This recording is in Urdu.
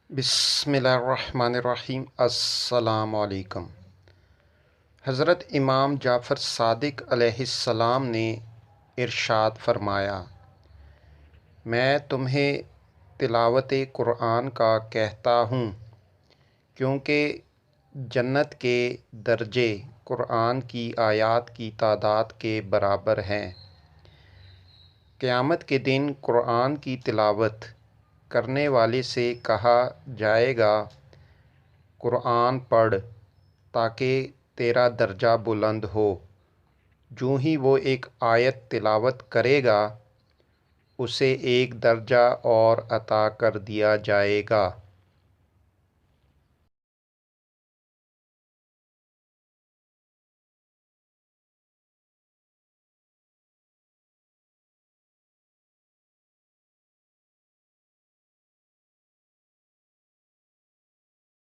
بسم اللہ الرحمن الرحیم۔ السلام علیکم۔ حضرت امام جعفر صادق علیہ السلام نے ارشاد فرمایا، میں تمہیں تلاوت قرآن کا کہتا ہوں کیونکہ جنت کے درجے قرآن کی آیات کی تعداد کے برابر ہیں۔ قیامت کے دن قرآن کی تلاوت کرنے والے سے کہا جائے گا، قرآن پڑھ تاکہ تیرا درجہ بلند ہو۔ جوں ہی وہ ایک آیت تلاوت کرے گا، اسے ایک درجہ اور عطا کر دیا جائے گا۔